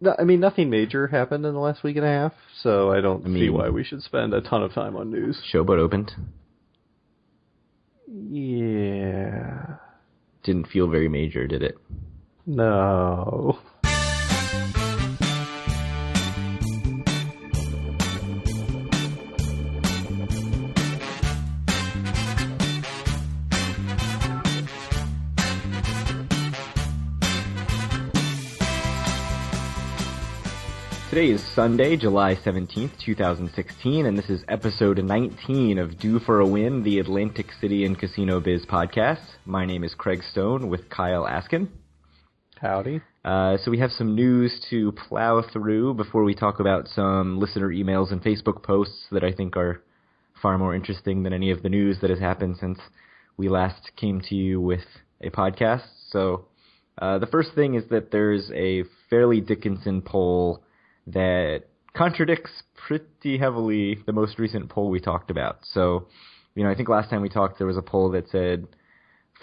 No, I mean, nothing major happened in the last week and a half, so I don't see why we should spend a ton of time on news. Showboat opened. Yeah. Didn't feel very major, did it? No. Today is Sunday, July 17th, 2016, and this is episode 19 of Due for a Win, the Atlantic City and Casino Biz podcast. My name is Craig Stone with Kyle Askin. Howdy. So we have some news to plow through before we talk about some listener emails and Facebook posts that I think are far more interesting than any of the news that has happened since we last came to you with a podcast. So the first thing is that there's a Fairleigh Dickinson poll that contradicts pretty heavily the most recent poll we talked about. So, I think last time we talked, there was a poll that said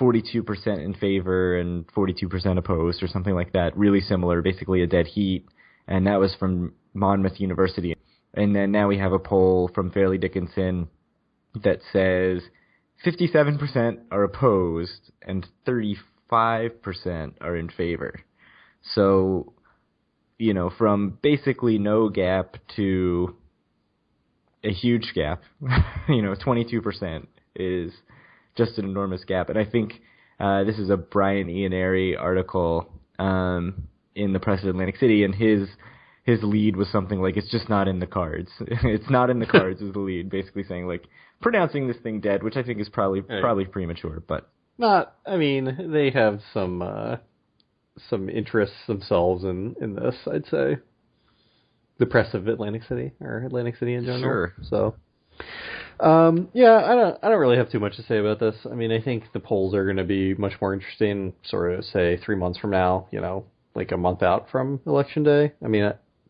42% in favor and 42% opposed or something like that. Really similar, basically a dead heat. And that was from Monmouth University. And then now we have a poll from Fairleigh Dickinson that says 57% are opposed and 35% are in favor. So, from basically no gap to a huge gap, 22% is just an enormous gap. And I think this is a Brian Ianieri article in the Press of Atlantic City, and his lead was something like, it's just not in the cards. It's not in the cards is the lead, basically saying, pronouncing this thing dead, which I think is probably premature, but... they have some interests themselves in this, I'd say. The Press of Atlantic City, or Atlantic City in general. Sure. So, I don't really have too much to say about this. I think the polls are going to be much more interesting, sort of, say, 3 months from now, like a month out from Election Day.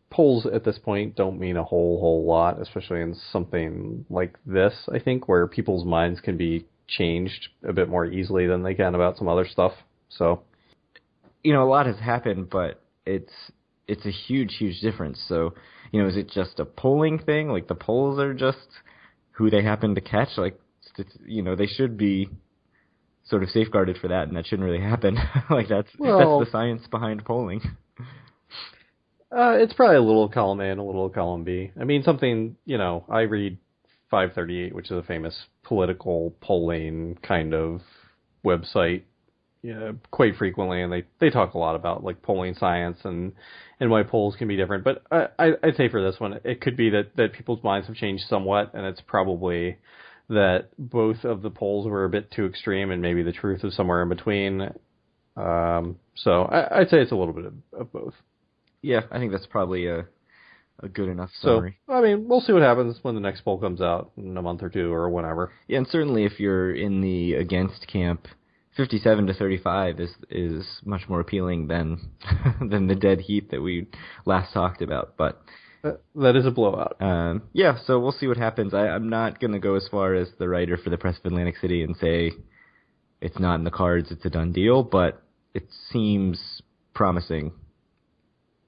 Polls at this point don't mean a whole lot, especially in something like this, I think, where people's minds can be changed a bit more easily than they can about some other stuff. So... a lot has happened, but it's a huge difference. So, is it just a polling thing? Like, the polls are just who they happen to catch? They should be sort of safeguarded for that, and that shouldn't really happen. That's the science behind polling. It's probably a little column A and a little column B. something, I read 538, which is a famous political polling kind of website, quite frequently, and they talk a lot about polling science and why polls can be different. But I'd say for this one, it could be that people's minds have changed somewhat, and it's probably that both of the polls were a bit too extreme, and maybe the truth is somewhere in between. So I'd say it's a little bit of both. Yeah, I think that's probably a good enough summary. So, we'll see what happens when the next poll comes out in a month or two or whenever. Yeah, and certainly if you're in the against camp, 57 to 35 is much more appealing than than the dead heat that we last talked about. But that is a blowout. So we'll see what happens. I'm not going to go as far as the writer for the Press of Atlantic City and say it's not in the cards, it's a done deal, but it seems promising.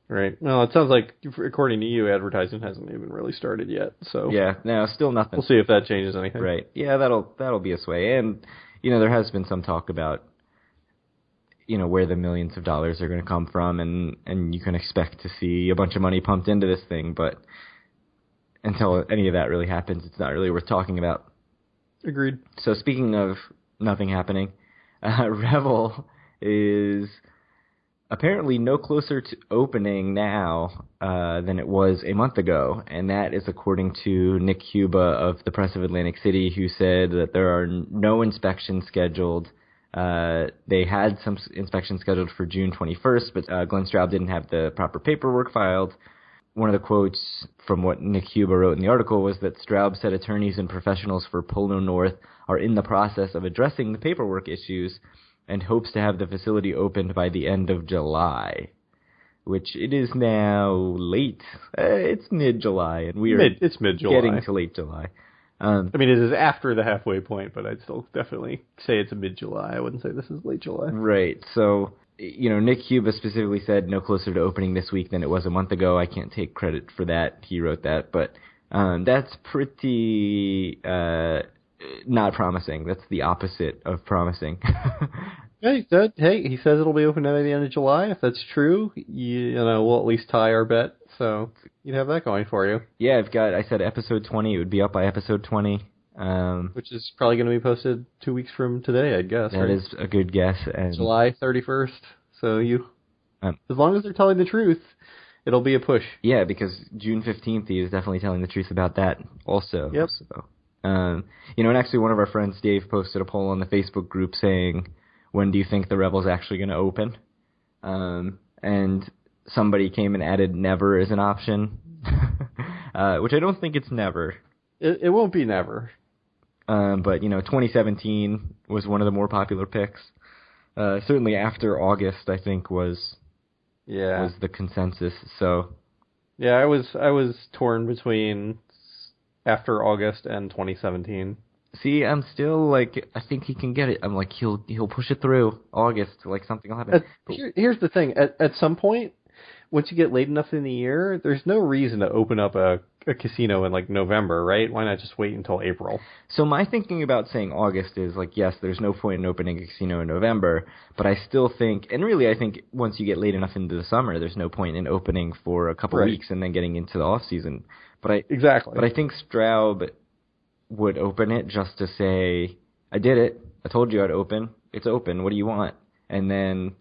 Right. Well, it sounds like, according to you, advertising hasn't even really started yet. So yeah, no, still nothing. We'll see if that changes anything. Right. Yeah, that'll be a sway. And there has been some talk about, where the millions of dollars are going to come from, and you can expect to see a bunch of money pumped into this thing, but until any of that really happens, it's not really worth talking about. Agreed. So speaking of nothing happening, Revel is apparently no closer to opening now than it was a month ago, and that is according to Nick Cuba of the Press of Atlantic City, who said that there are no inspections scheduled. They had some inspections scheduled for June 21st, but Glenn Straub didn't have the proper paperwork filed. One of the quotes from what Nick Cuba wrote in the article was that Straub said attorneys and professionals for Polo North are in the process of addressing the paperwork issues and hopes to have the facility opened by the end of July, which it is now late. It's mid-July, and it's mid-July. Getting to late July. It is after the halfway point, but I'd still definitely say it's a mid-July. I wouldn't say this is late July. Right. So Nick Cuba specifically said no closer to opening this week than it was a month ago. I can't take credit for that. He wrote that, but that's pretty not promising. That's the opposite of promising. Hey, he says it'll be open by the end of July. If that's true, we'll at least tie our bet. So you'd have that going for you. Yeah, I said episode 20. It would be up by episode 20. Which is probably going to be posted 2 weeks from today, I guess. That is a good guess. And July 31st. So as long as they're telling the truth, it'll be a push. Yeah, because June 15th, he is definitely telling the truth about that also. Yep. So, and actually one of our friends, Dave, posted a poll on the Facebook group saying, when do you think the Rebel's actually going to open? And somebody came and added never as an option, which I don't think it's never. It won't be never. But 2017 was one of the more popular picks. Certainly after August, I think was the consensus. So yeah, I was torn between after August and 2017. See, I'm still I think he can get it. I'm like, he'll push it through August. Something will happen. Here's the thing: at some point, once you get late enough in the year, there's no reason to open up a casino in November, right? Why not just wait until April? So my thinking about saying August is yes, there's no point in opening a casino in November, but I still think, and really I think once you get late enough into the summer, there's no point in opening for a couple weeks and then getting into the off season. Exactly. But I think Straub would open it just to say, I did it. I told you I'd open. It's open. What do you want? And then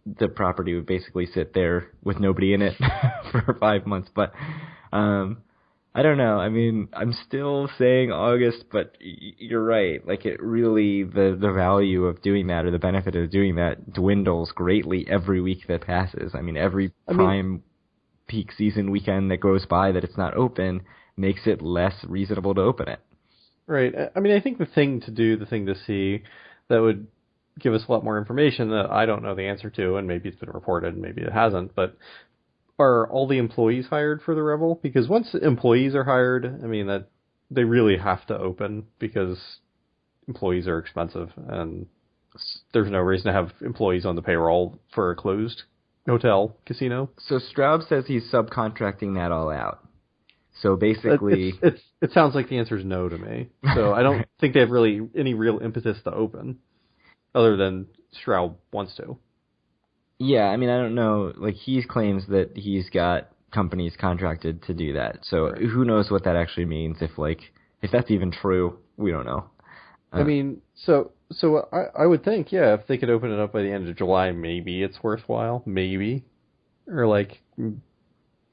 the property would basically sit there with nobody in it for 5 months. But I don't know. I mean, I'm still saying August, but you're right. It really, the value of doing that or the benefit of doing that dwindles greatly every week that passes. I mean, every peak season weekend that goes by that it's not open makes it less reasonable to open it. Right. I mean, I think the thing to see that would give us a lot more information that I don't know the answer to, and maybe it's been reported, maybe it hasn't, but are all the employees hired for the Rebel? Because once employees are hired, I mean, that they really have to open because employees are expensive, and there's no reason to have employees on the payroll for a closed hotel casino. So Straub says he's subcontracting that all out. So basically, it sounds like the answer is no to me. So I don't think they have really any real impetus to open, other than Straub wants to. Yeah, I mean, I don't know. He claims that he's got companies contracted to do that. So who knows what that actually means? If that's even true, we don't know. I mean, so I would think, yeah, if they could open it up by the end of July, maybe it's worthwhile, maybe, or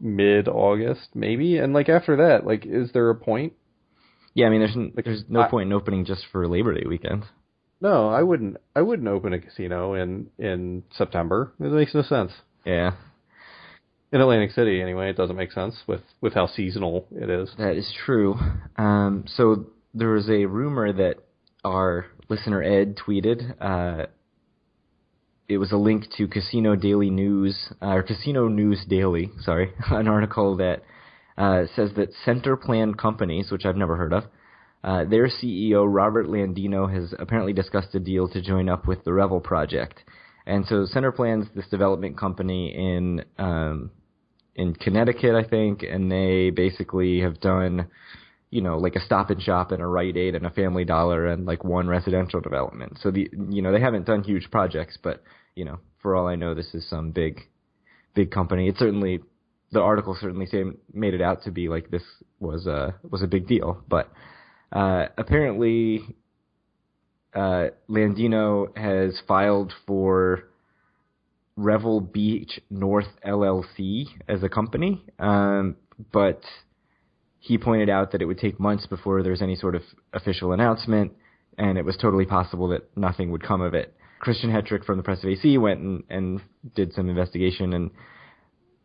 mid-August, maybe, and after that, is there a point? Yeah, I mean, there's no point in opening just for Labor Day weekend. No, I wouldn't open a casino in September. It makes no sense. Yeah. In Atlantic City, anyway, it doesn't make sense with how seasonal it is. That is true. So there was a rumor that our listener Ed tweeted. It was a link to Casino Daily News, or Casino News Daily, sorry, an article that says that Center Plan Companies, which I've never heard of, their CEO, Robert Landino, has apparently discussed a deal to join up with the Revel Project. And so Center Plan's this development company in Connecticut, I think, and they basically have done, a Stop and Shop and a Rite Aid and a Family Dollar and one residential development. So they haven't done huge projects, but for all I know, this is some big company. It certainly, the article certainly made it out to be this was a big deal, but apparently Landino has filed for Revel Beach North LLC as a company, but he pointed out that it would take months before there's any sort of official announcement, and it was totally possible that nothing would come of it. Christian Hetrick from the Press of AC went and did some investigation, and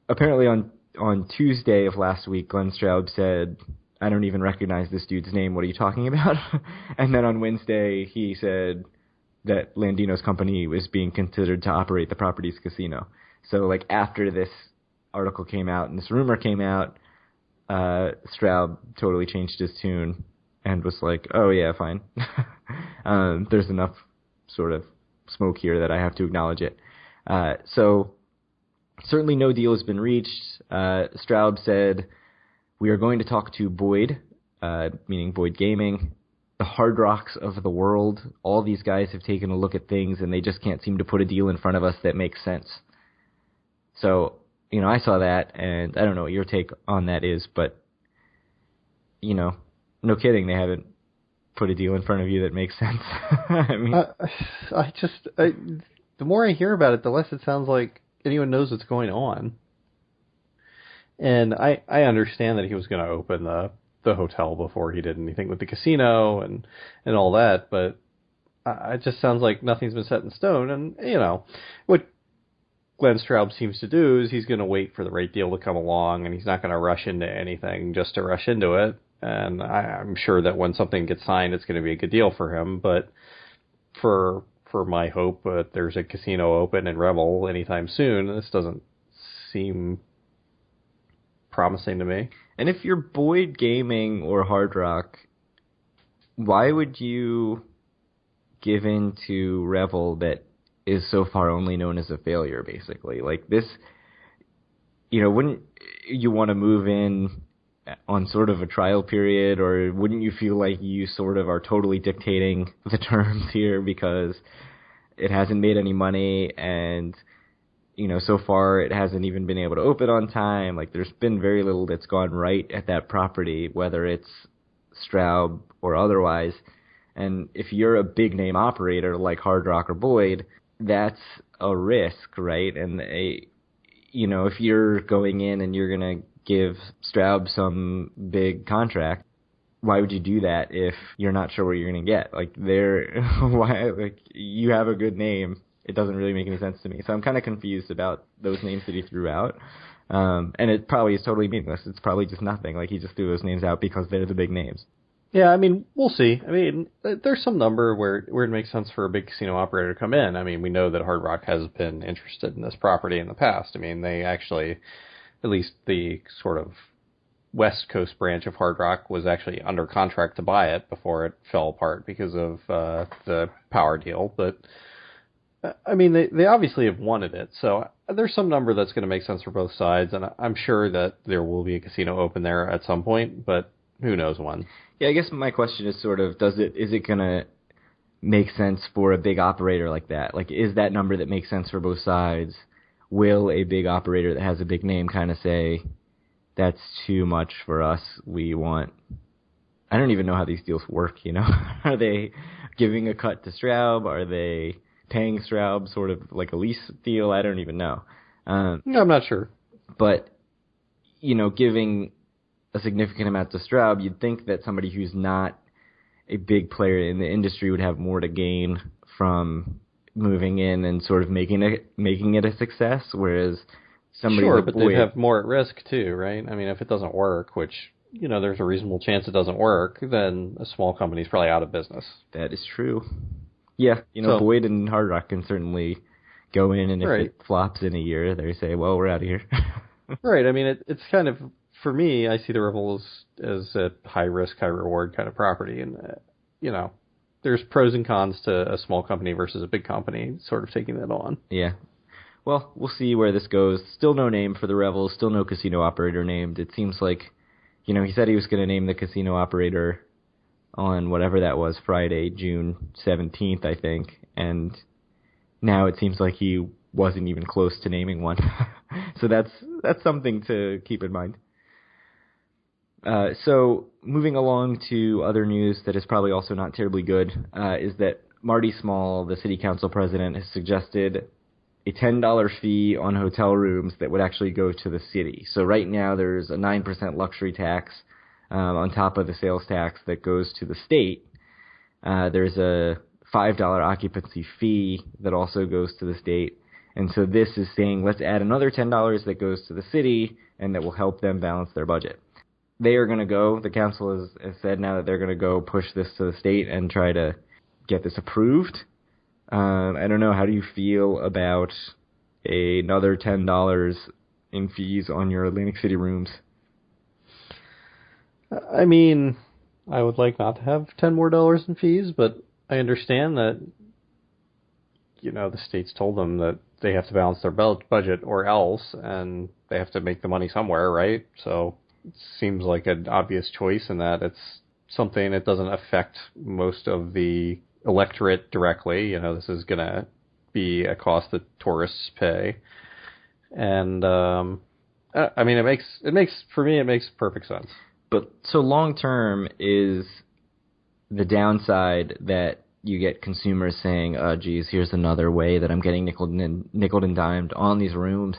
apparently on Tuesday of last week, Glenn Straub said, I don't even recognize this dude's name. What are you talking about? And then on Wednesday, he said that Landino's company was being considered to operate the property's casino. So, after this article came out and this rumor came out, Straub totally changed his tune and was like, oh, yeah, fine. There's enough sort of smoke here that I have to acknowledge it. So certainly no deal has been reached. Straub said, "We are going to talk to Boyd," meaning Boyd Gaming, "the Hard Rocks of the world. All these guys have taken a look at things, and they just can't seem to put a deal in front of us that makes sense." So, I saw that, and I don't know what your take on that is, but, no kidding, they haven't put a deal in front of you that makes sense. I mean, the more I hear about it, the less it sounds like anyone knows what's going on. And I understand that he was going to open the hotel before he did anything with the casino and all that, but it just sounds like nothing's been set in stone. And, what Glenn Straub seems to do is he's going to wait for the right deal to come along, and he's not going to rush into anything just to rush into it. And I'm sure that when something gets signed, it's going to be a good deal for him. But for my hope that there's a casino open in Revel anytime soon, this doesn't seem promising to me. And if you're Boyd Gaming or Hard Rock, why would you give in to Revel that is so far only known as a failure, basically? Like this, wouldn't you want to move in on sort of a trial period, or wouldn't you feel like you sort of are totally dictating the terms here because it hasn't made any money and, so far it hasn't even been able to open on time? Like there's been very little that's gone right at that property, whether it's Straub or otherwise. And if you're a big name operator like Hard Rock or Boyd, that's a risk, right? And if you're going in and you're going to give Straub some big contract, why would you do that if you're not sure what you're going to get? Like you have a good name. It doesn't really make any sense to me. So I'm kind of confused about those names that he threw out. And it probably is totally meaningless. It's probably just nothing. Like he just threw those names out because they're the big names. Yeah, I mean, we'll see. I mean, there's some number where it makes sense for a big casino operator to come in. I mean, we know that Hard Rock has been interested in this property in the past. I mean, they actually, at least the sort of West Coast branch of Hard Rock, was actually under contract to buy it before it fell apart because of the power deal. But, I mean, they obviously have wanted it. So there's some number that's going to make sense for both sides. And I'm sure that there will be a casino open there at some point, but who knows when. Yeah, I guess my question is sort of, is it going to make sense for a big operator like that? Like, is that number that makes sense for both sides? Will a big operator that has a big name kind of say, that's too much for us, we want... I don't even know how these deals work, Are they giving a cut to Straub? Are they paying Straub sort of like a lease deal? I don't even know. No, I'm not sure. But, giving a significant amount to Straub, you'd think that somebody who's not a big player in the industry would have more to gain from moving in and sort of making it a success, whereas somebody sure, like but Boyd, they'd have more at risk too, right? I mean, if it doesn't work, which, there's a reasonable chance it doesn't work, then a small company's probably out of business. That is true. Yeah, So, Boyd and Hard Rock can certainly go in, and if right. it flops in a year, they say, well, we're out of here. Right, I mean, it's kind of, for me, I see the Revel as a high-risk, high-reward kind of property, and, there's pros and cons to a small company versus a big company sort of taking that on. Yeah. Well, we'll see where this goes. Still no name for the Revel, still no casino operator named. It seems like, he said he was going to name the casino operator on whatever that was, Friday, June 17th, I think, and now it seems like he wasn't even close to naming one. So that's something to keep in mind. So moving along to other news that is probably also not terribly good, is that Marty Small, the city council president, has suggested a $10 fee on hotel rooms that would actually go to the city. So right now there's a 9% luxury tax on top of the sales tax that goes to the state. There's a $5 occupancy fee that also goes to the state. And so this is saying, let's add another $10 that goes to the city and that will help them balance their budget. They are going to go, the council has said now that they're going to go push this to the state and try to get this approved. I don't know, how do you feel about another $10 in fees on your Atlantic City rooms? I mean, I would like not to have $10 more in fees, but I understand that, the state's told them that they have to balance their budget or else, and they have to make the money somewhere, right? So it seems like an obvious choice in that it's something that doesn't affect most of the electorate directly. This is going to be a cost that tourists pay. And, I mean, it makes perfect sense. But so long term is the downside that you get consumers saying, "Oh, geez, here's another way that I'm getting nickeled and dimed on these rooms."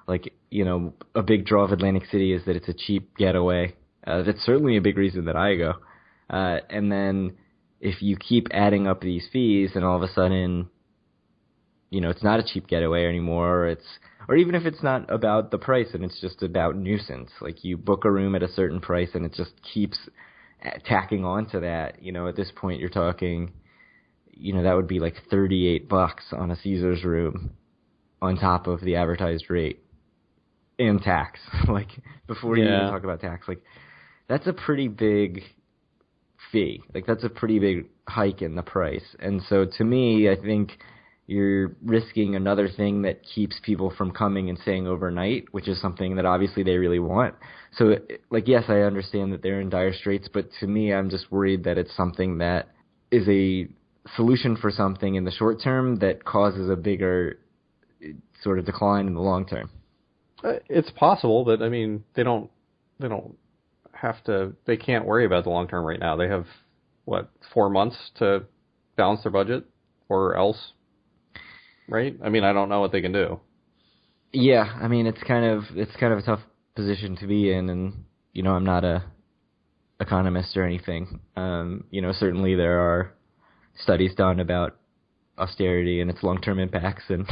Like, a big draw of Atlantic City is that it's a cheap getaway. That's certainly a big reason that I go. And then if you keep adding up these fees, and all of a sudden, it's not a cheap getaway anymore, or even if it's not about the price and it's just about nuisance. Like, you book a room at a certain price and it just keeps tacking on to that. At this point you're talking, that would be like $38 on a Caesars room on top of the advertised rate and tax. Like, before you even talk about tax, like, that's a pretty big fee. Like, that's a pretty big hike in the price. And so to me, I think you're risking another thing that keeps people from coming and staying overnight, which is something that obviously they really want. So, like, yes, I understand that they're in dire straits, but to me, I'm just worried that it's something that is a solution for something in the short term that causes a bigger sort of decline in the long term. It's possible, but I mean, they can't worry about the long term right now. They have 4 months to balance their budget or else. Right? I mean, I don't know what they can do. Yeah, I mean, it's kind of a tough position to be in, and I'm not a economist or anything. Certainly there are studies done about austerity and its long-term impacts, and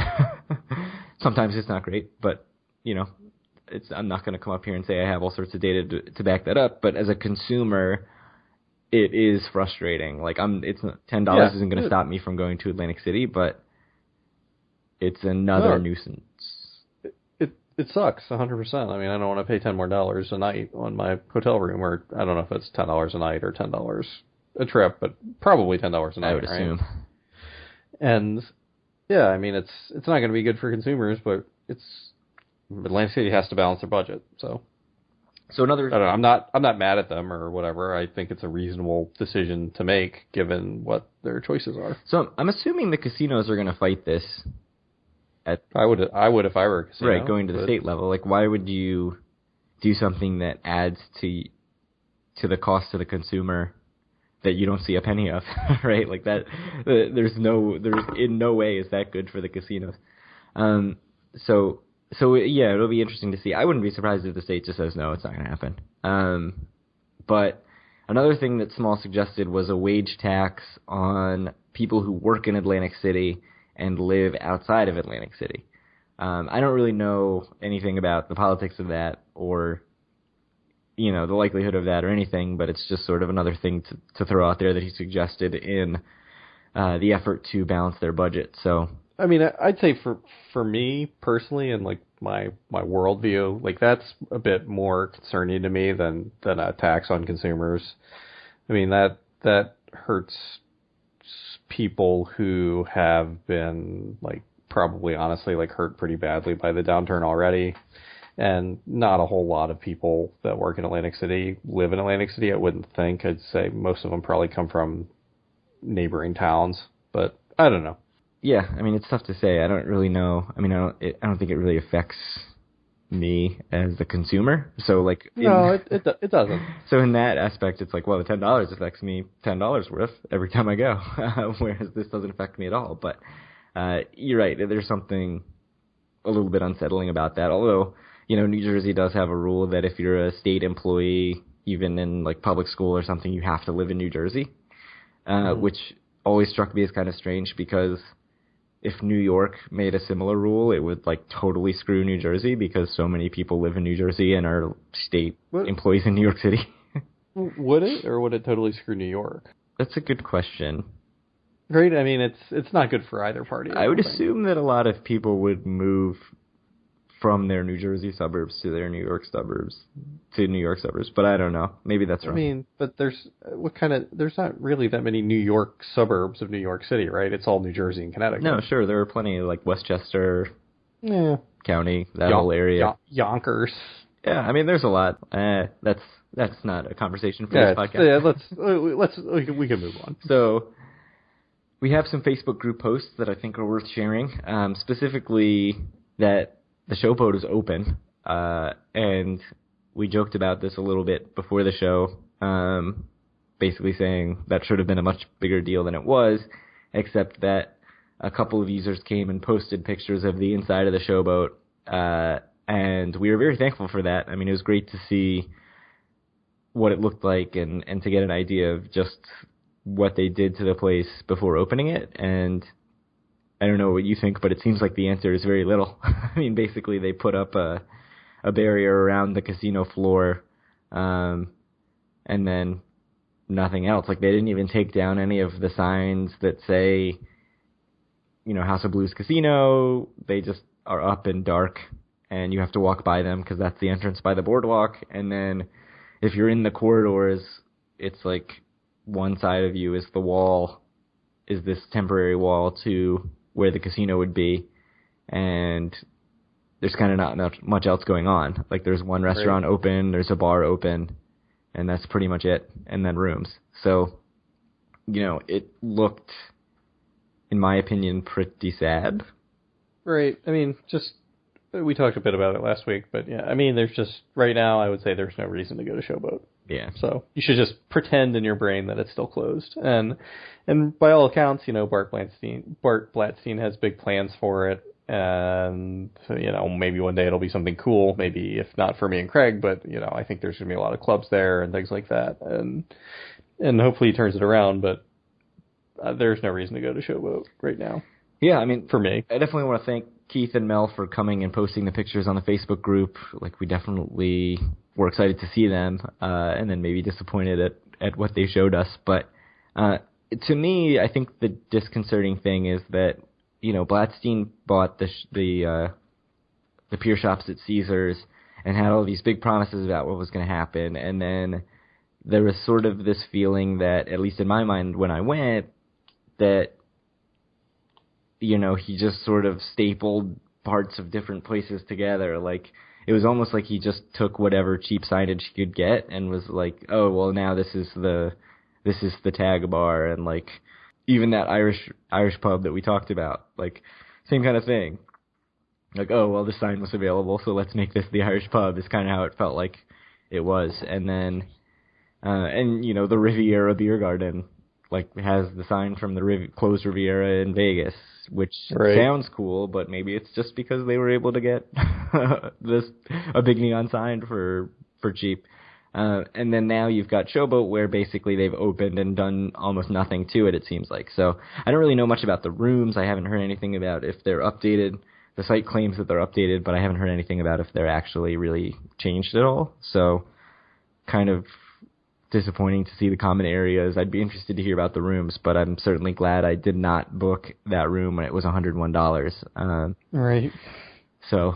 sometimes it's not great, but I'm not going to come up here and say I have all sorts of data to back that up. But as a consumer, it is frustrating. Like, it's $10 isn't going to stop me from going to Atlantic City, but it's another nuisance. It sucks 100%. I mean, I don't want to pay $10 more a night on my hotel room, or I don't know if it's $10 a night or $10 a trip, but probably $10 a night. I would assume. And yeah, I mean, it's not going to be good for consumers, but Atlantic City has to balance their budget. So another. I don't know, I'm not mad at them or whatever. I think it's a reasonable decision to make given what their choices are. So I'm assuming the casinos are going to fight this. I would if I were a casino. Right, going to the state level. Like, why would you do something that adds to the cost to the consumer that you don't see a penny of, right? Like that, there's in no way is that good for the casinos. So yeah, it'll be interesting to see. I wouldn't be surprised if the state just says no, it's not going to happen. But another thing that Small suggested was a wage tax on people who work in Atlantic City and live outside of Atlantic City. I don't really know anything about the politics of that or, the likelihood of that or anything, but it's just sort of another thing to throw out there that he suggested in the effort to balance their budget. So, I mean, I'd say for me personally and like my worldview, like that's a bit more concerning to me than a tax on consumers. I mean, that hurts people who have been like probably honestly like hurt pretty badly by the downturn already, and not a whole lot of people that work in Atlantic City live in Atlantic City. I wouldn't think. I'd say most of them probably come from neighboring towns, but I don't know. Yeah, I mean, it's tough to say. I don't really know. I mean, I don't think it really affects me as the consumer. So like, no, it doesn't. So in that aspect, it's like, well, the $10 affects me $10 worth every time I go, whereas this doesn't affect me at all. But you're right. There's something a little bit unsettling about that. Although, New Jersey does have a rule that if you're a state employee, even in like public school or something, you have to live in New Jersey, which always struck me as kind of strange because if New York made a similar rule, it would like totally screw New Jersey because so many people live in New Jersey and are state employees in New York City. Would it, or would it totally screw New York? That's a good question. Right? I mean, it's not good for either party. I would assume that a lot of people would move from their New Jersey suburbs to their New York suburbs to New York suburbs. But I don't know. Maybe that's wrong. I mean, but there's not really that many New York suburbs of New York City, right? It's all New Jersey and Connecticut. No, sure. There are plenty, like Westchester County, that whole area. Yonkers. Yeah, I mean, there's a lot. That's not a conversation for this podcast. Yeah, we can move on. So we have some Facebook group posts that I think are worth sharing. Specifically, that the Showboat is open, and we joked about this a little bit before the show, basically saying that should have been a much bigger deal than it was, except that a couple of users came and posted pictures of the inside of the Showboat, and we were very thankful for that. I mean, it was great to see what it looked like and to get an idea of just what they did to the place before opening it. And I don't know what you think, but it seems like the answer is very little. I mean, basically they put up a barrier around the casino floor, and then nothing else. Like, they didn't even take down any of the signs that say, House of Blues Casino. They just are up and dark, and you have to walk by them because that's the entrance by the boardwalk. And then if you're in the corridors, it's like one side of you is the wall, is this temporary wall to where the casino would be, and there's kind of not much else going on. Like, there's one restaurant open, there's a bar open, and that's pretty much it, and then rooms. So, it looked, in my opinion, pretty sad. Right. I mean, we talked a bit about it last week, but yeah, I mean, there's just, right now, I would say there's no reason to go to Showboat. Yeah. So you should just pretend in your brain that it's still closed. And by all accounts, Bart Blatstein has big plans for it. And, maybe one day it'll be something cool. Maybe if not for me and Craig, but, I think there's going to be a lot of clubs there and things like that. And hopefully he turns it around, but there's no reason to go to Showboat right now. Yeah, I mean, for me, I definitely want to thank Keith and Mel for coming and posting the pictures on the Facebook group. Like, we definitely were excited to see them, and then maybe disappointed at what they showed us. But to me, I think the disconcerting thing is that, Blatstein bought the pier shops at Caesars and had all these big promises about what was going to happen, and then there was sort of this feeling that, at least in my mind when I went, that he just sort of stapled parts of different places together. Like, it was almost like he just took whatever cheap signage he could get and was like, oh, well, now this is the tag bar, and like even that Irish pub that we talked about, like, same kind of thing. Like, oh, well, the sign was available, so let's make this the Irish pub, is kind of how it felt like it was. And then, the Riviera Beer Garden, like, has the sign from the closed Riviera in Vegas, which sounds cool, but maybe it's just because they were able to get a big neon sign for cheap. And then now you've got Showboat, where basically they've opened and done almost nothing to it seems like. So I don't really know much about the rooms. I haven't heard anything about if they're updated. The site claims that they're updated, but I haven't heard anything about if they're actually really changed at all. So kind of disappointing to see the common areas. I'd be interested to hear about the rooms, but I'm certainly glad I did not book that room when it was $101. Right. So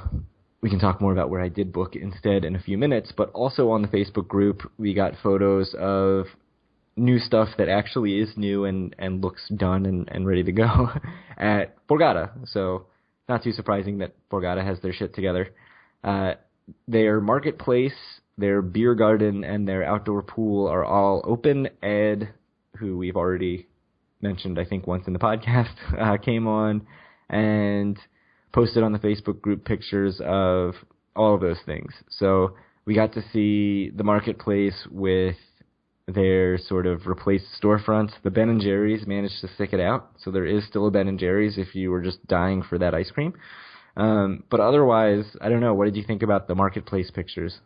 we can talk more about where I did book instead in a few minutes, but also on the Facebook group, we got photos of new stuff that actually is new and looks done and ready to go at Borgata. So not too surprising that Borgata has their shit together. Their marketplace, their beer garden, and their outdoor pool are all open. Ed, who we've already mentioned, I think, once in the podcast, came on and posted on the Facebook group pictures of all of those things. So we got to see the marketplace with their sort of replaced storefronts. The Ben & Jerry's managed to stick it out, so there is still a Ben & Jerry's if you were just dying for that ice cream. But otherwise, I don't know. What did you think about the marketplace pictures?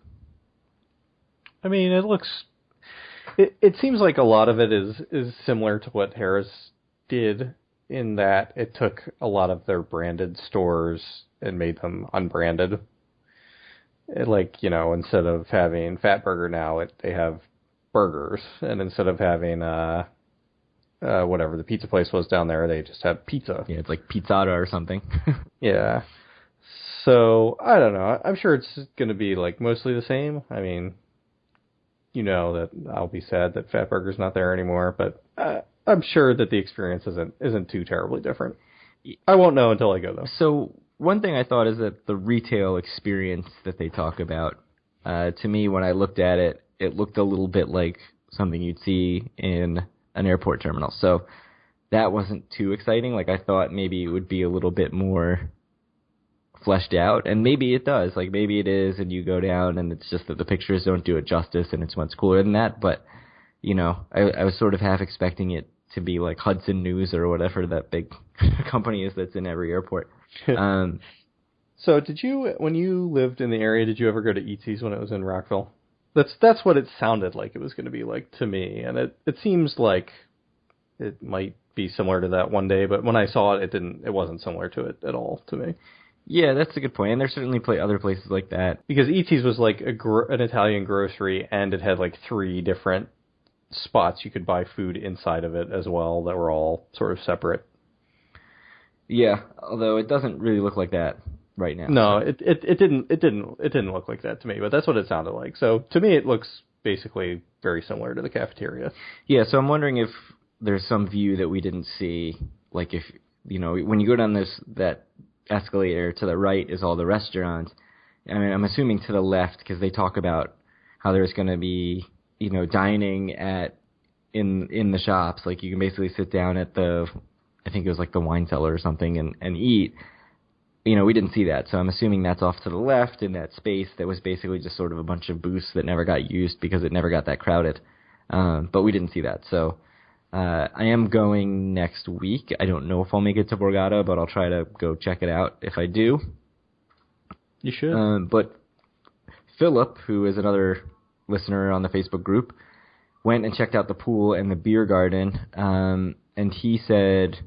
I mean, it seems like a lot of it is similar to what Harris did, in that it took a lot of their branded stores and made them unbranded. Instead of having Fat Burger now, they have burgers, and instead of having whatever the pizza place was down there, they just have pizza. Yeah, it's like Pizzata or something. Yeah. So, I don't know. I'm sure it's going to be, like, mostly the same. I mean, you know that I'll be sad that Fatburger's not there anymore, but I'm sure that the experience isn't too terribly different. I won't know until I go, though. So one thing I thought is that the retail experience that they talk about, to me, when I looked at it, it looked a little bit like something you'd see in an airport terminal. So that wasn't too exciting. Like, I thought maybe it would be a little bit more fleshed out, and maybe it does. Like, maybe it is, and you go down, and it's just that the pictures don't do it justice, and it's much cooler than that. But, you know, I was sort of half expecting it to be like Hudson News or whatever that big company is that's in every airport. So when you lived in the area, did you ever go to Eatsy's when it was in Rockville? That's what it sounded like it was going to be like to me, and it seems like it might be similar to that one day, but when I saw it, it wasn't similar to it at all to me. Yeah, that's a good point, and there's certainly other places like that. Because Eatsy's was like an Italian grocery, and it had like 3 different spots you could buy food inside of it as well that were all sort of separate. Yeah, although it doesn't really look like that right now. No, it didn't look like that to me, but that's what it sounded like. So to me, it looks basically very similar to the cafeteria. Yeah, so I'm wondering if there's some view that we didn't see, like if, you know, when you go down that escalator to the right is all the restaurants. I mean, I'm assuming to the left, because they talk about how there's going to be, you know, dining in the shops. Like, you can basically sit down at I think it was like the wine cellar or something and eat. You know, we didn't see that, so I'm assuming that's off to the left in that space that was basically just sort of a bunch of booths that never got used because it never got that crowded. But we didn't see that, so I am going next week. I don't know if I'll make it to Borgata, but I'll try to go check it out if I do. You should. But Philip, who is another listener on the Facebook group, went and checked out the pool and the beer garden, and he said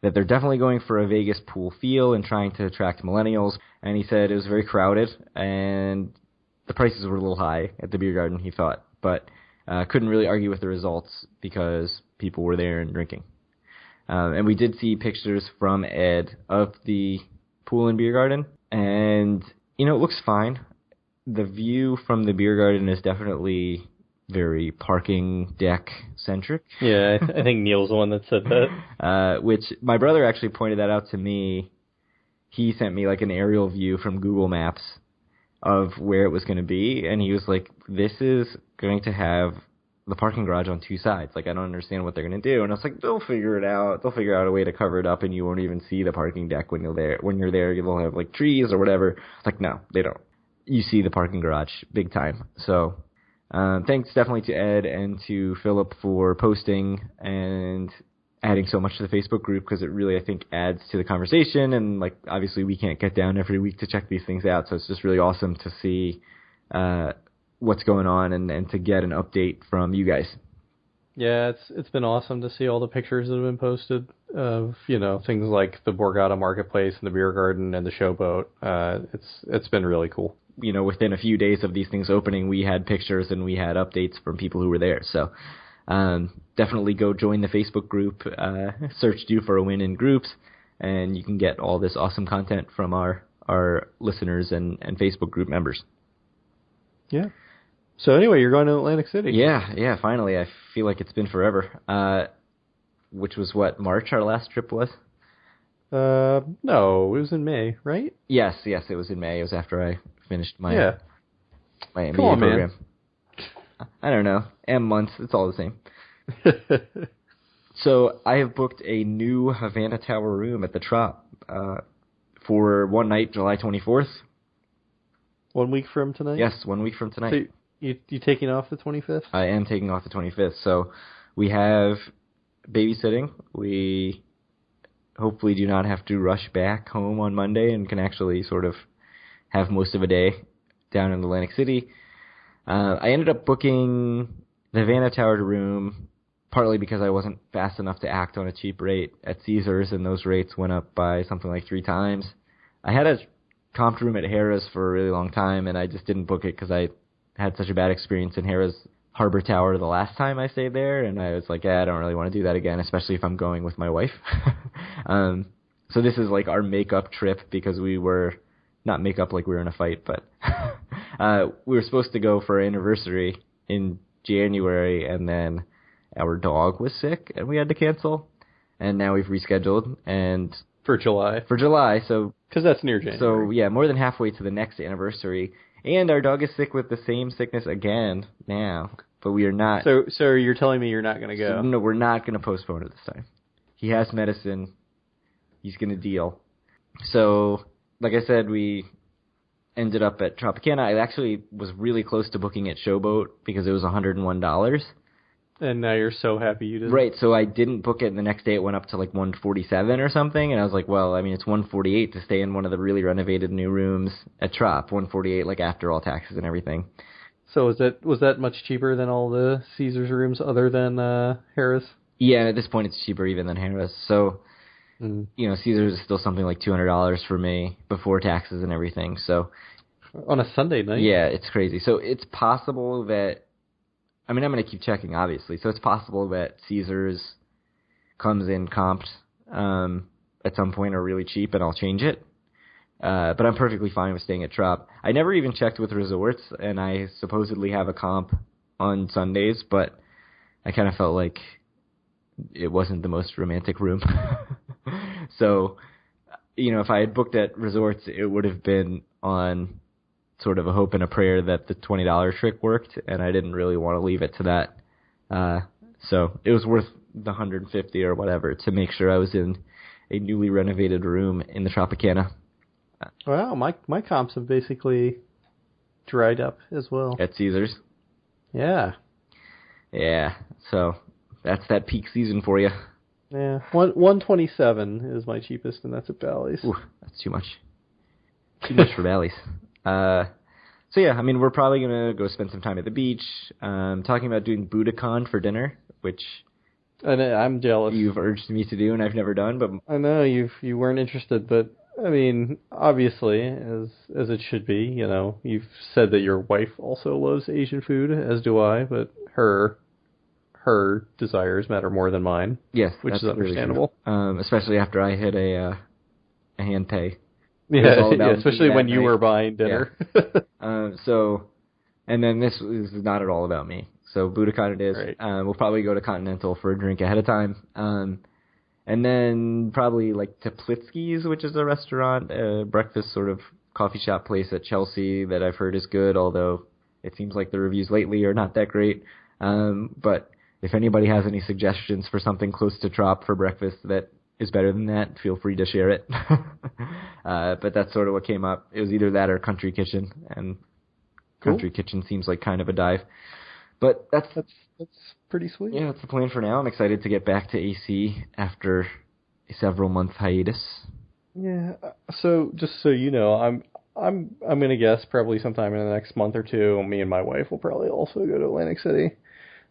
that they're definitely going for a Vegas pool feel and trying to attract millennials. And he said it was very crowded, and the prices were a little high at the beer garden, he thought. But couldn't really argue with the results because people were there and drinking. And we did see pictures from Ed of the pool and beer garden, and, you know, it looks fine. The view from the beer garden is definitely very parking deck centric. Yeah, I think Neil's the one that said that. Which my brother actually pointed that out to me. He sent me like an aerial view from Google Maps of where it was going to be, and he was like, "This is going to have the parking garage on 2 sides. Like, I don't understand what they're going to do." And I was like, "They'll figure it out. They'll figure out a way to cover it up, and you won't even see the parking deck when you're there. When you're there, you'll have like trees or whatever." Like, no, they don't. You see the parking garage big time. So thanks definitely to Ed and to Philip for posting and adding so much to the Facebook group, because it really, I think, adds to the conversation. And, like, obviously we can't get down every week to check these things out, so it's just really awesome to see what's going on and to get an update from you guys. Yeah, it's been awesome to see all the pictures that have been posted of, you know, things like the Borgata Marketplace and the beer garden and the Showboat. It's been really cool. You know, within a few days of these things opening, we had pictures and we had updates from people who were there. So definitely go join the Facebook group, search Due for a Win in groups, and you can get all this awesome content from our listeners and Facebook group members. Yeah. So anyway, you're going to Atlantic City. Yeah, finally. I feel like it's been forever. Which was what, March our last trip was? No, it was in May, right? Yes, it was in May. It was after I finished my MBA Come on, program. Man. I don't know. Months, it's all the same. So I have booked a new Havana Tower room at the Trop for one night, July 24th. 1 week from tonight? Yes, 1 week from tonight. So you taking off the 25th? I am taking off the 25th. So we have babysitting. We hopefully do not have to rush back home on Monday and can actually sort of have most of a day down in Atlantic City. I ended up booking the Havana Tower room partly because I wasn't fast enough to act on a cheap rate at Caesars, and those rates went up by something like 3 times. I had a comped room at Harrah's for a really long time, and I just didn't book it because I had such a bad experience in Harrah's Harbor Tower the last time I stayed there, and I was like, I don't really want to do that again, especially if I'm going with my wife. So this is like our makeup trip because we were not make up like we were in a fight, but we were supposed to go for our anniversary in January, and then our dog was sick, and we had to cancel. And now we've rescheduled, and For July. So Because that's near January. So yeah, more than halfway to the next anniversary, and our dog is sick with the same sickness again now. But we are not. So you're telling me you're not going to go? No, we're not going to postpone it this time. He has medicine. He's going to deal. So, like I said, we ended up at Tropicana. I actually was really close to booking at Showboat because it was $101. And now you're so happy you didn't. Right, so I didn't book it, and the next day it went up to like $147 or something, and I was like, well, I mean, it's $148 to stay in one of the really renovated new rooms at Trop. $148, like after all taxes and everything. So was that much cheaper than all the Caesars rooms other than Harris? Yeah, and at this point it's cheaper even than Harris. So, Caesars is still something like $200 for me before taxes and everything. So on a Sunday night? Yeah, it's crazy. So it's possible that, I mean, I'm going to keep checking, obviously. So it's possible that Caesars comes in comped at some point or really cheap, and I'll change it. But I'm perfectly fine with staying at Trop. I never even checked with resorts, and I supposedly have a comp on Sundays, but I kind of felt like it wasn't the most romantic room. So, if I had booked at resorts, it would have been on sort of a hope and a prayer that the $20 trick worked, and I didn't really want to leave it to that. So it was worth the $150 or whatever to make sure I was in a newly renovated room in the Tropicana. Wow, my comps have basically dried up as well. At Caesars? Yeah. Yeah, so that's that peak season for you. Yeah, 127 is my cheapest, and that's at Bally's. Ooh, that's too much. Too much for Bally's. So yeah, I mean, we're probably going to go spend some time at the beach, talking about doing Budokan for dinner, which I'm jealous. You've urged me to do, and I've never done, but I know you weren't interested, but I mean, obviously, as it should be, you've said that your wife also loves Asian food, as do I, but her desires matter more than mine. Yes, which that's is understandable. Really especially after I hit a hand pay. Yeah, especially when you were buying dinner. Yeah. And then this is not at all about me. So Budokan it is. Right. We'll probably go to Continental for a drink ahead of time. And then probably like Teplitsky's, which is a restaurant, breakfast sort of coffee shop place at Chelsea that I've heard is good, although it seems like the reviews lately are not that great. But if anybody has any suggestions for something close to Trop for breakfast that is better than that, feel free to share it. But that's sort of what came up. It was either that or Country Kitchen, and Country Kitchen seems like kind of a dive. But that's pretty sweet. Yeah, that's the plan for now. I'm excited to get back to AC after a several month hiatus. Yeah. So just so you know, I'm gonna guess probably sometime in the next month or two, me and my wife will probably also go to Atlantic City.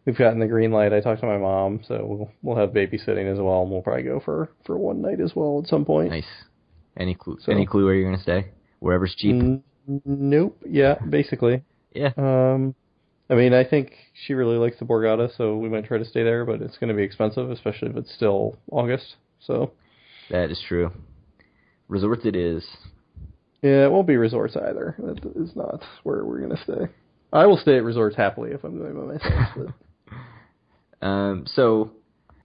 We've gotten the green light. I talked to my mom, so we'll have babysitting as well, and we'll probably go for one night as well at some point. Nice. Any clue where you're gonna stay? Wherever's cheap? Nope. Yeah, basically. Yeah. I mean, I think she really likes the Borgata, so we might try to stay there, but it's going to be expensive, especially if it's still August. So that is true. Resorts it is. Yeah, it won't be resorts either. That is not where we're going to stay. I will stay at resorts happily if I'm going by myself. But. So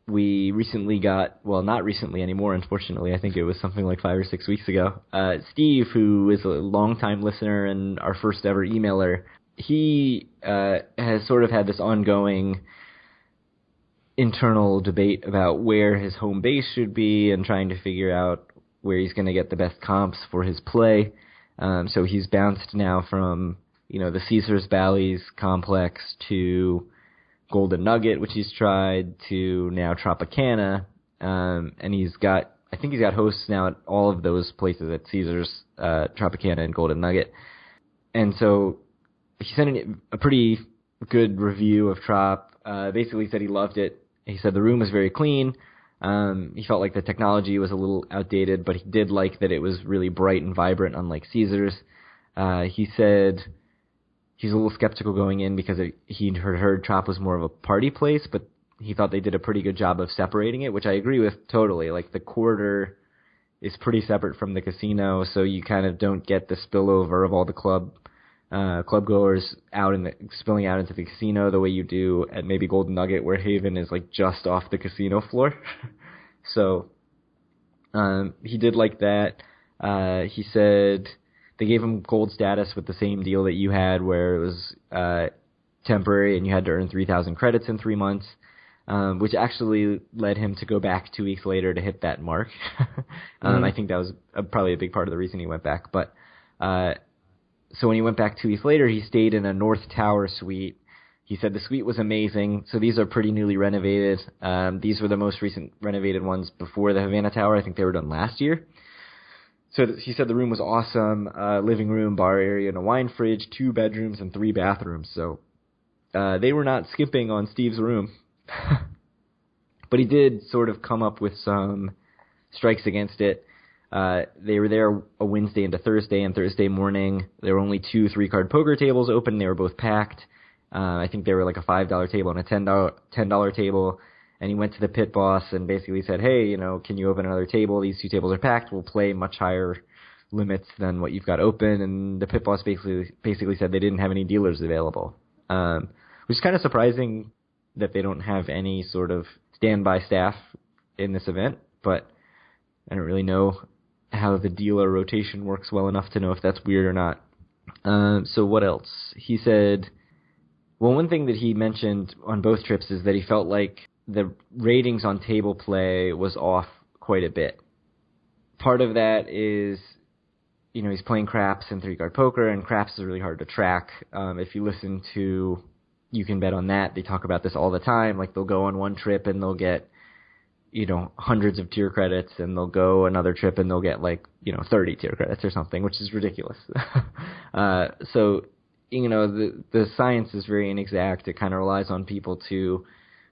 we recently got, well, not recently anymore, unfortunately. I think it was something like 5 or 6 weeks ago. Steve, who is a longtime listener and our first ever emailer, he has sort of had this ongoing internal debate about where his home base should be and trying to figure out where he's going to get the best comps for his play. So he's bounced now from, the Caesars Bally's complex to Golden Nugget, which he's tried, to now Tropicana. And I think he's got hosts now at all of those places at Caesars, Tropicana, and Golden Nugget. And so he sent a pretty good review of Trop. Basically said he loved it. He said the room was very clean. He felt like the technology was a little outdated, but he did like that it was really bright and vibrant, unlike Caesars. He said he's a little skeptical going in because he'd heard Trop was more of a party place, but he thought they did a pretty good job of separating it, which I agree with totally. Like the quarter is pretty separate from the casino, so you kind of don't get the spillover of all the club goers spilling out into the casino the way you do at maybe Golden Nugget, where Haven is like just off the casino floor. So he did like that. He said they gave him gold status with the same deal that you had, where it was temporary and you had to earn 3,000 credits in 3 months. Which actually led him to go back 2 weeks later to hit that mark. I think that was probably a big part of the reason he went back. But so when he went back 2 weeks later, he stayed in a North Tower suite. He said the suite was amazing. So these are pretty newly renovated. These were the most recent renovated ones before the Havana Tower. I think they were done last year. So he said the room was awesome. Living room, bar area, and a wine fridge, 2 bedrooms, and 3 bathrooms. So they were not skimping on Steve's room. But he did sort of come up with some strikes against it. They were there a Wednesday into Thursday, and Thursday morning there were only 2 3-card poker tables open. They were both packed. I think they were like a $5 table and a $10 table. And he went to the pit boss and basically said, hey, can you open another table? These 2 tables are packed. We'll play much higher limits than what you've got open. And the pit boss basically said they didn't have any dealers available, which is kind of surprising that they don't have any sort of standby staff in this event, but I don't really know how the dealer rotation works well enough to know if that's weird or not. So what else? He said, well, one thing that he mentioned on both trips is that he felt like the ratings on table play was off quite a bit. Part of that is, he's playing craps and 3-card poker, and craps is really hard to track. If you listen to You Can Bet on That, they talk about this all the time. Like, they'll go on one trip and they'll get, hundreds of tier credits, and they'll go another trip and they'll get 30 tier credits or something, which is ridiculous. So, the science is very inexact. It kind of relies on people to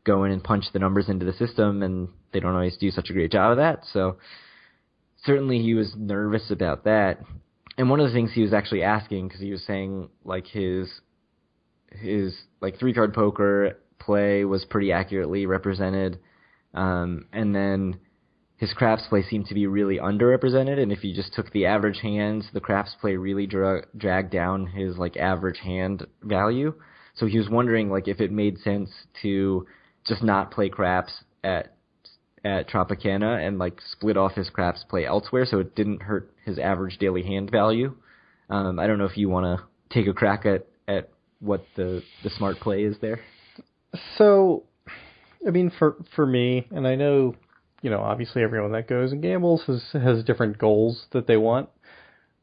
go in and punch the numbers into the system, and they don't always do such a great job of that. So certainly he was nervous about that. And one of the things he was actually asking, because he was saying his 3-card poker play was pretty accurately represented, and then his craps play seemed to be really underrepresented. And if you just took the average hands, the craps play really dragged down his average hand value. So he was wondering if it made sense to just not play craps at Tropicana and split off his craps play elsewhere, so it didn't hurt his average daily hand value. I don't know if you want to take a crack at what the smart play is there. So, I mean, for me, and I know, obviously everyone that goes and gambles has different goals that they want.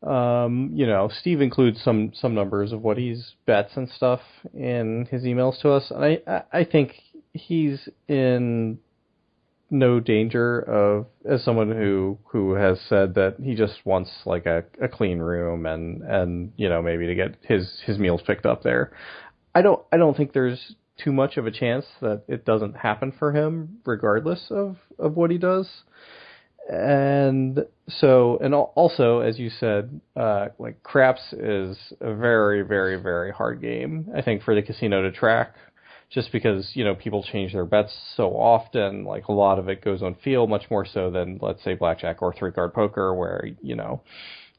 Steve includes some numbers of what he's bets and stuff in his emails to us, and I think he's in no danger of, as someone who has said that he just wants a clean room and maybe to get his meals picked up there. I don't think there's too much of a chance that it doesn't happen for him regardless of what he does. And so, and also, as you said, craps is a very, very, very hard game, I think, for the casino to track, just because, people change their bets so often. A lot of it goes on feel, much more so than, let's say, blackjack or 3-card poker, where,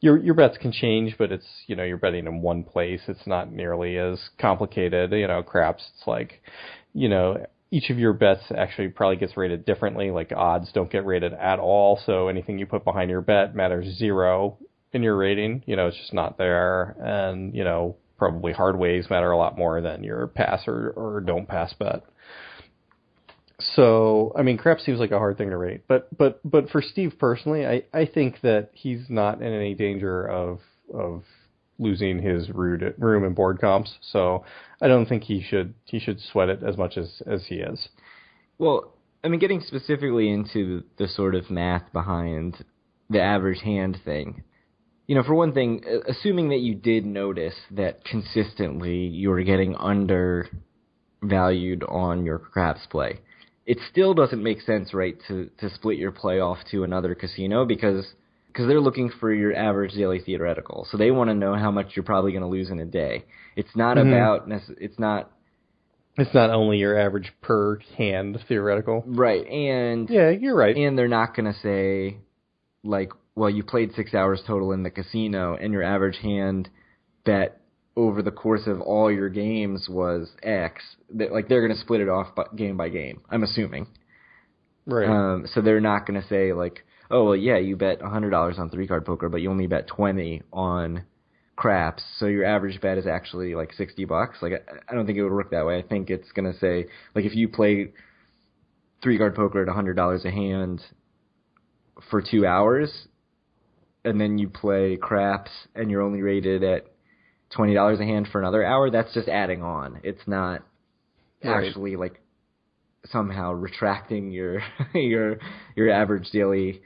your bets can change, but it's, you're betting in one place. It's not nearly as complicated. Craps, it's each of your bets actually probably gets rated differently. Odds don't get rated at all, so anything you put behind your bet matters 0 in your rating. It's just not there. And, probably hard ways matter a lot more than your pass or don't pass bet. So, I mean, craps seems like a hard thing to rate. But for Steve personally, I think that he's not in any danger of losing his room and board comps. So I don't think he should sweat it as much as he is. Well, I mean, getting specifically into the sort of math behind the average hand thing, for one thing, assuming that you did notice that consistently you were getting undervalued on your craps play, it still doesn't make sense, right, to split your play off to another casino because they're looking for your average daily theoretical. So they want to know how much you're probably going to lose in a day. It's not about it's not only your average per hand theoretical. Right. And yeah, you're right. And they're not going to say, like, well, you played 6 hours total in the casino, and your average hand bet over the course of all your games was X, like, they're going to split it off game by game, I'm assuming. Right. So they're not going to say, like, oh, well, yeah, you bet $100 on 3-card poker, but you only bet 20 on craps, so your average bet is actually, like, $60. Like, I don't think it would work that way. I think it's going to say, like, if you play 3-card poker at $100 a hand for 2 hours, and then you play craps and you're only rated at $20 a hand for another hour, that's just adding on. It's not actually like somehow retracting your your average daily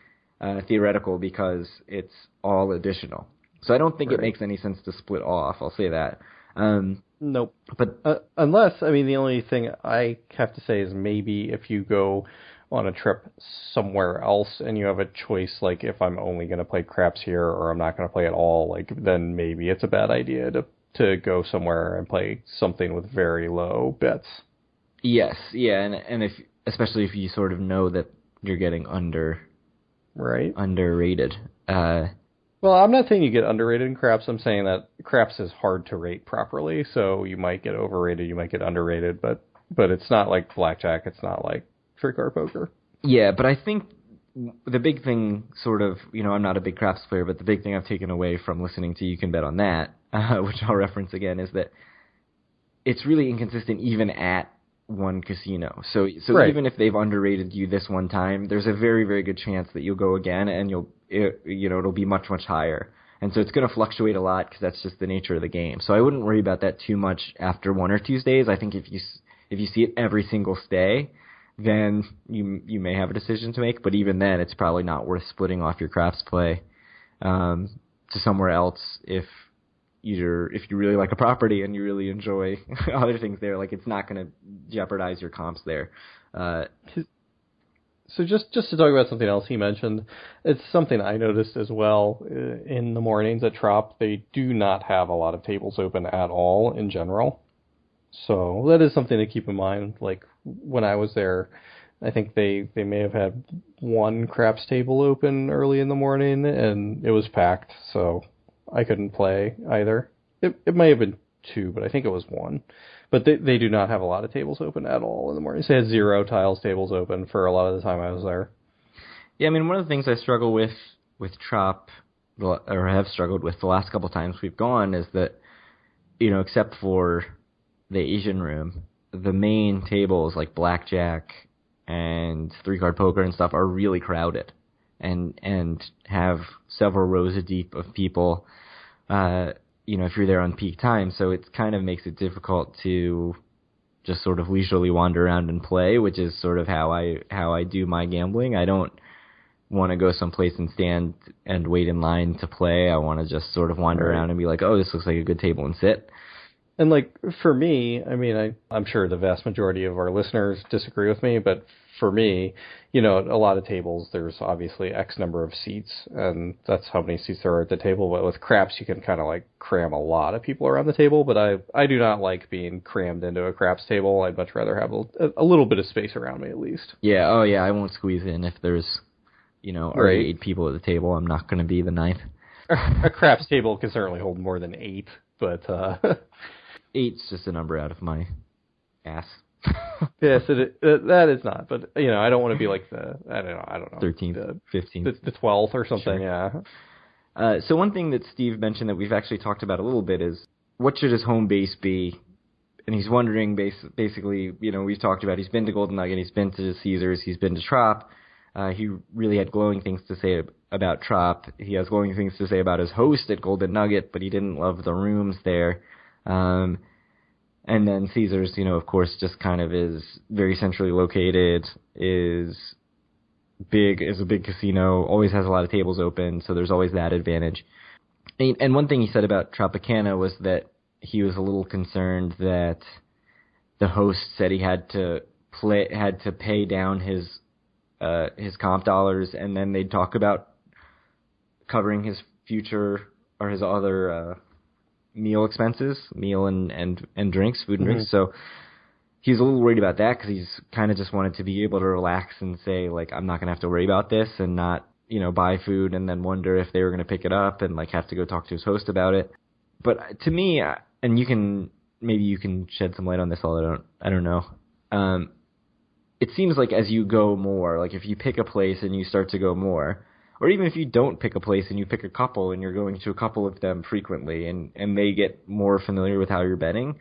theoretical, because it's all additional. So I don't think it makes any sense to split off. I'll say that. Nope. But unless, I mean, the only thing I have to say is maybe if you go on a trip somewhere else and you have a choice, like if I'm only going to play craps here or I'm not going to play at all, like then maybe it's a bad idea to go somewhere and play something with very low bets. Yes, yeah, and if especially if you sort of know that you're getting underrated. Well, I'm not saying you get underrated in craps. I'm saying that craps is hard to rate properly, so you might get overrated, you might get underrated, but it's not like blackjack. It's not like 3-card poker. Yeah, but I think the big thing, sort of, I'm not a big craps player, but the big thing I've taken away from listening to You Can Bet on That, which I'll reference again, is that it's really inconsistent even at one casino. So even if they've underrated you this one time, there's a very, very good chance that you'll go again and it'll be much, much higher. And so it's going to fluctuate a lot because that's just the nature of the game. So I wouldn't worry about that too much after 1 or 2 stays. I think if you see it every single stay, then you may have a decision to make. But even then, it's probably not worth splitting off your craps play to somewhere else if you really like a property and you really enjoy other things there. Like, it's not going to jeopardize your comps there. So just to talk about something else he mentioned, it's something I noticed as well in the mornings at Trop. They do not have a lot of tables open at all in general. So that is something to keep in mind. Like, when I was there, I think they may have had 1 craps table open early in the morning, and it was packed, so I couldn't play either. It may have been 2, but I think it was 1. But they do not have a lot of tables open at all in the morning. They had 0 tiles tables open for a lot of the time I was there. Yeah, I mean, one of the things I struggle with Trop, or have struggled with the last couple times we've gone, is that, except for the Asian room, the main tables like blackjack and 3-card poker and stuff are really crowded and have several rows deep of people, if you're there on peak time. So it kind of makes it difficult to just sort of leisurely wander around and play, which is sort of how I do my gambling. I don't want to go someplace and stand and wait in line to play. I want to just sort of wander around and be like, oh, this looks like a good table, and sit. And, like, for me, I mean, I'm sure the vast majority of our listeners disagree with me, but for me, a lot of tables, there's obviously X number of seats, and that's how many seats there are at the table. But with craps, you can kind of, like, cram a lot of people around the table, but I do not like being crammed into a craps table. I'd much rather have a little bit of space around me, at least. Yeah, oh yeah, I won't squeeze in if there's, already 8 people at the table. I'm not going to be the 9th. A craps table can certainly hold more than 8, but... 8's just a number out of my ass. Yes, that is not. But, I don't want to be like I don't know. 13th, 15th. The 12th or something, sure. Yeah. So one thing that Steve mentioned that we've actually talked about a little bit is, what should his home base be? And he's wondering, basically, we've talked about, he's been to Golden Nugget, he's been to Caesars, he's been to Trop. He really had glowing things to say about Trop. He has glowing things to say about his host at Golden Nugget, but he didn't love the rooms there. And then Caesars, of course, just kind of is very centrally located, is a big casino, always has a lot of tables open, so there's always that advantage. And one thing he said about Tropicana was that he was a little concerned that the host said he had to pay down his comp dollars, and then they'd talk about covering his future or his other meal expenses, and drinks, food and drinks. So he's a little worried about that, because he's kind of just wanted to be able to relax and say, like, I'm not going to have to worry about this, and not buy food and then wonder if they were going to pick it up and like have to go talk to his host about it. But to me, and maybe you can shed some light on this, although I don't know. It seems like as you go more, like if you pick a place and you start to go more, or even if you don't pick a place and you pick a couple and you're going to a couple of them frequently and they get more familiar with how you're betting,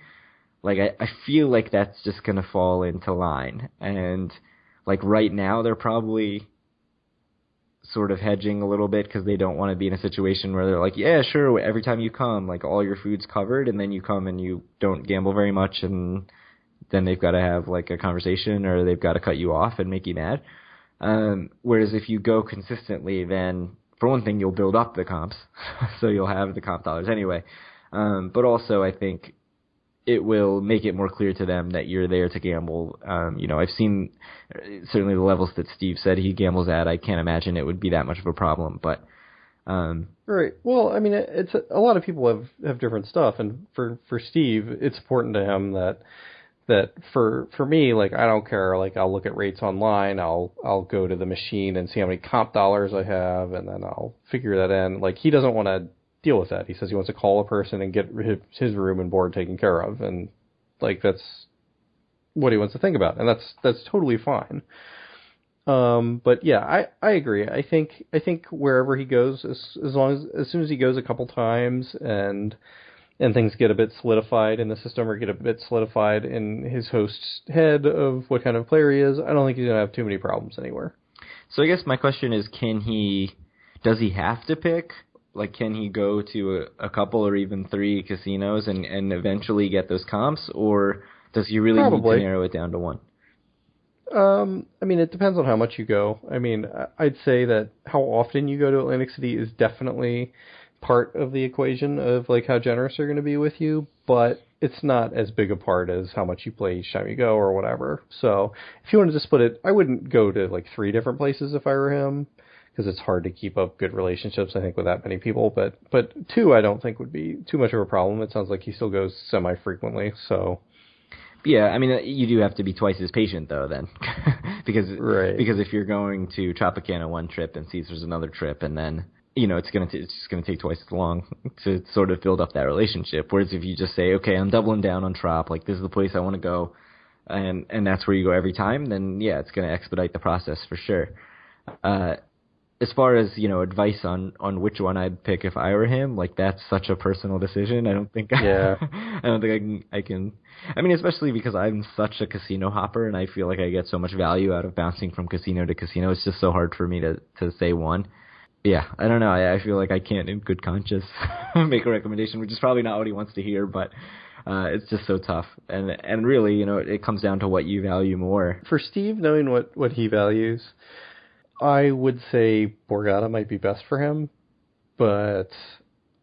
like I feel like that's just going to fall into line. And like right now they're probably sort of hedging a little bit because they don't want to be in a situation where they're like, yeah, sure, every time you come, like all your food's covered, and then you come and you don't gamble very much, and then they've got to have like a conversation or they've got to cut you off and make you mad. Whereas if you go consistently, then for one thing, you'll build up the comps, so you'll have the comp dollars anyway. But also I think it will make it more clear to them that you're there to gamble. I've seen certainly the levels that Steve said he gambles at. I can't imagine it would be that much of a problem, but. Right. Well, I mean, it's a lot of people have different stuff, and for Steve, it's important to him that for me, like, I don't care, like, I'll look at rates online, I'll go to the machine and see how many comp dollars I have, and then I'll figure that in. Like, he doesn't want to deal with that. He says he wants to call a person and get his room and board taken care of, and, like, that's what he wants to think about, and that's totally fine. But yeah, I agree. I think wherever he goes, as soon as he goes a couple times and things get a bit solidified in the system or get a bit solidified in his host's head of what kind of player he is, I don't think he's going to have too many problems anywhere. So I guess my question is, does he have to pick? Like, can he go to a couple or even 3 casinos and eventually get those comps? Or does he really need to narrow it down to 1? I mean, it depends on how much you go. I mean, I'd say that how often you go to Atlantic City is definitely part of the equation of, like, how generous they're going to be with you, but it's not as big a part as how much you play each time you go or whatever. So if you wanted to split it, I wouldn't go to, like, 3 different places if I were him, because it's hard to keep up good relationships, I think, with that many people. But 2, I don't think would be too much of a problem. It sounds like he still goes semi-frequently, so... Yeah, I mean, you do have to be twice as patient, though, then. because if you're going to Tropicana one trip and Caesars another trip, and then, it's just going to take twice as long to sort of build up that relationship. Whereas if you just say, okay, I'm doubling down on Trop, like, this is the place I want to go, and that's where you go every time, then, yeah, it's going to expedite the process for sure. As far as, advice on which one I'd pick if I were him, like, that's such a personal decision. I don't think I can. I mean, especially because I'm such a casino hopper and I feel like I get so much value out of bouncing from casino to casino. It's just so hard for me to say one. Yeah, I don't know. I feel like I can't in good conscience make a recommendation, which is probably not what he wants to hear, but it's just so tough. And really, it comes down to what you value more. For Steve, knowing what he values, I would say Borgata might be best for him, but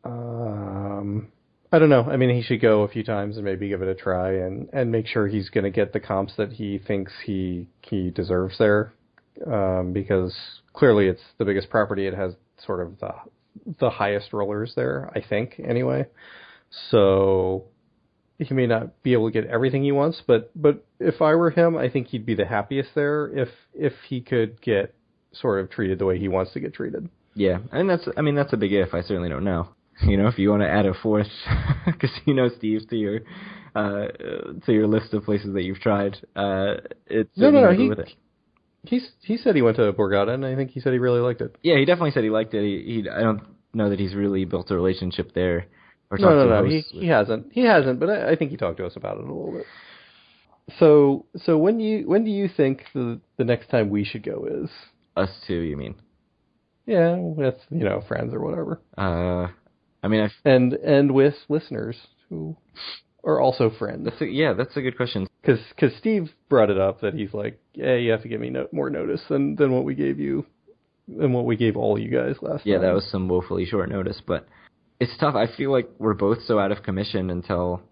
I don't know. I mean, he should go a few times and maybe give it a try and make sure he's going to get the comps that he thinks he deserves there, because clearly it's the biggest property. It has sort of the highest rollers there, I think, anyway. So he may not be able to get everything he wants, but if I were him, I think he'd be the happiest there if he could get sort of treated the way he wants to get treated. Yeah, and that's a big if. I certainly don't know. If you want to add a 4th casino, Steve, to your list of places that you've tried, it's no. He said he went to Borgata, and I think he said he really liked it. Yeah, he definitely said he liked it. I don't know that he's really built a relationship there. Or No. He hasn't. But I think he talked to us about it a little bit. So when do you think the next time we should go is? Us two, you mean? Yeah, with friends or whatever. And with listeners who are also friends. That's a good question. Because Steve brought it up that he's like, yeah, you have to give me more notice than what we gave you, and what we gave all you guys last time. Yeah, that was some woefully short notice, but it's tough. I feel like we're both so out of commission until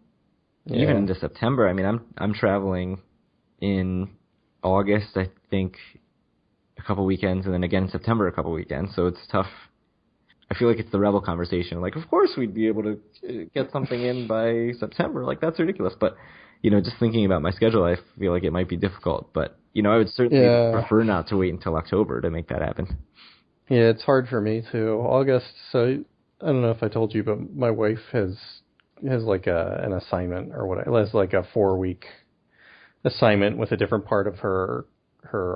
even into September. I mean, I'm traveling in August, I think, a couple weekends, and then again in September a couple weekends, so it's tough. I feel like it's the Rebel conversation. Like, of course we'd be able to get something in by September. Like, that's ridiculous. But, just thinking about my schedule, I feel like it might be difficult. But, I would certainly prefer not to wait until October to make that happen. Yeah, it's hard for me too. August, so I don't know if I told you, but my wife has like an assignment or what, has like a 4-week assignment with a different part of her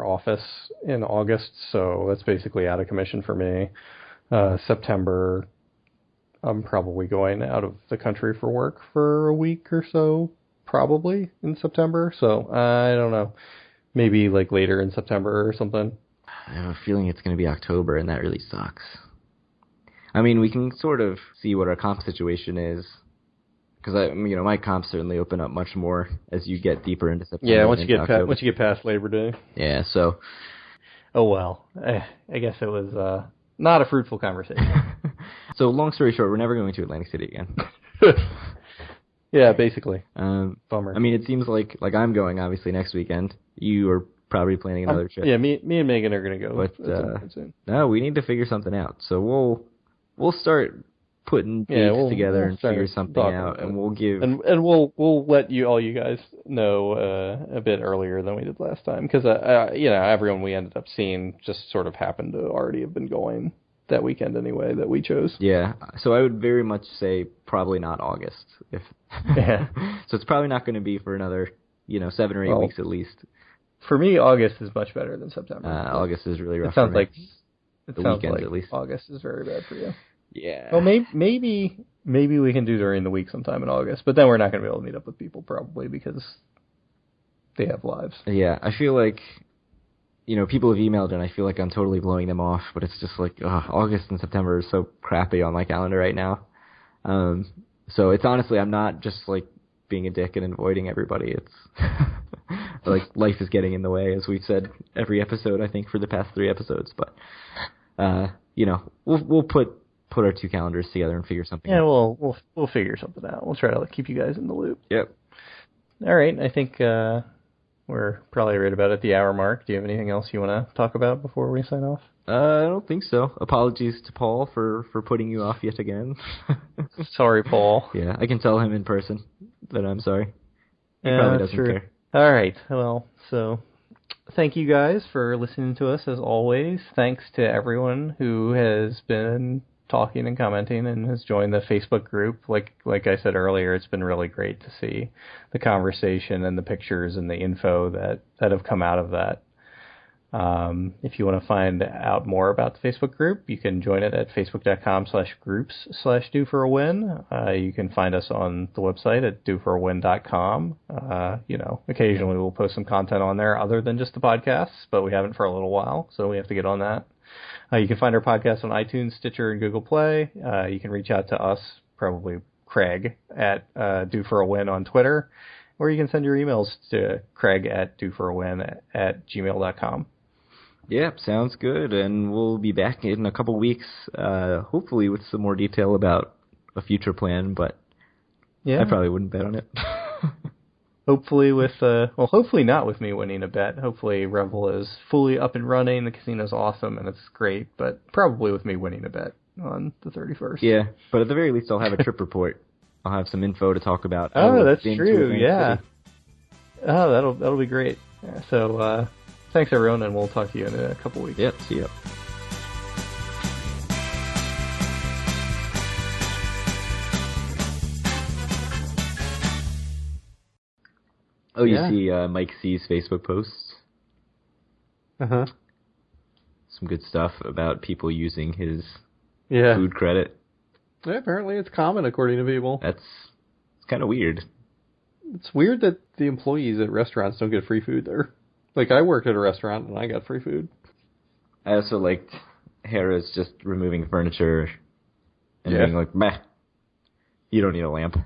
office in August, so that's basically out of commission for me. September, I'm probably going out of the country for work for a week or so, probably in September. So I don't know, maybe like later in September or something. I have a feeling it's going to be October, and that really sucks. I mean, we can sort of see what our comp situation is, because my comps certainly open up much more as you get deeper into September. Yeah, once you get past Labor Day. Yeah, so. Oh well, I guess it was not a fruitful conversation. So long story short, we're never going to Atlantic City again. Yeah, basically. Bummer. I mean, it seems like I'm going obviously next weekend. You are probably planning another trip. Yeah, me and Megan are going to go. But no, we need to figure something out. So we'll start putting dates together and figure something out, and we'll give and we'll let all you guys know a bit earlier than we did last time, because everyone we ended up seeing just sort of happened to already have been going that weekend anyway that we chose. Yeah, so I would very much say probably not August. Yeah. So it's probably not going to be for another 7 or 8 weeks at least. For me, August is much better than September. August is really rough. It sounds like the weekends at least. August is very bad for you. Yeah. Well, maybe we can do during the week sometime in August, but then we're not going to be able to meet up with people probably because they have lives. Yeah, I feel like people have emailed and I feel like I'm totally blowing them off, but it's just like August and September is so crappy on my calendar right now. So it's honestly, I'm not just like being a dick and avoiding everybody. It's like life is getting in the way, as we've said every episode, I think, for the past 3 episodes. But we'll put our 2 calendars together and figure something out. Yeah, we'll figure something out. We'll try to keep you guys in the loop. Yep. All right, I think we're probably right about at the hour mark. Do you have anything else you want to talk about before we sign off? I don't think so. Apologies to Paul for putting you off yet again. Sorry, Paul. Yeah, I can tell him in person that I'm sorry. He yeah, probably that's doesn't true. care. All right. Well, so thank you guys for listening to us as always. Thanks to everyone who has been talking and commenting and has joined the Facebook group. Like I said earlier, it's been really great to see the conversation and the pictures and the info that have come out of that. If you want to find out more about the Facebook group, you can join it at facebook.com/groups/doforawin. You can find us on the website at doforawin.com. Occasionally we'll post some content on there other than just the podcasts, but we haven't for a little while, so we have to get on that. You can find our podcast on iTunes, Stitcher, and Google Play. You can reach out to us, probably Craig, at doforawin on Twitter, or you can send your emails to Craig at doforawin@gmail.com. Yep, sounds good, and we'll be back in a couple weeks, hopefully with some more detail about a future plan, but yeah. I probably wouldn't bet on it. Hopefully hopefully not with me winning a bet. Hopefully Revel is fully up and running, the casino's awesome, and it's great, but probably with me winning a bet on the 31st. Yeah, but at the very least I'll have a trip report. I'll have some info to talk about. Oh, that's true, yeah. Oh, that'll be great. Yeah, so, thanks everyone, and we'll talk to you in a couple weeks. Yep, see ya. Oh, you see Mike C's Facebook posts? Uh-huh. Some good stuff about people using his food credit. Yeah, apparently it's common, according to people. It's kind of weird. It's weird that the employees at restaurants don't get free food there. Like, I worked at a restaurant and I got free food. I also liked Harrah's just removing furniture and being like, meh, you don't need a lamp.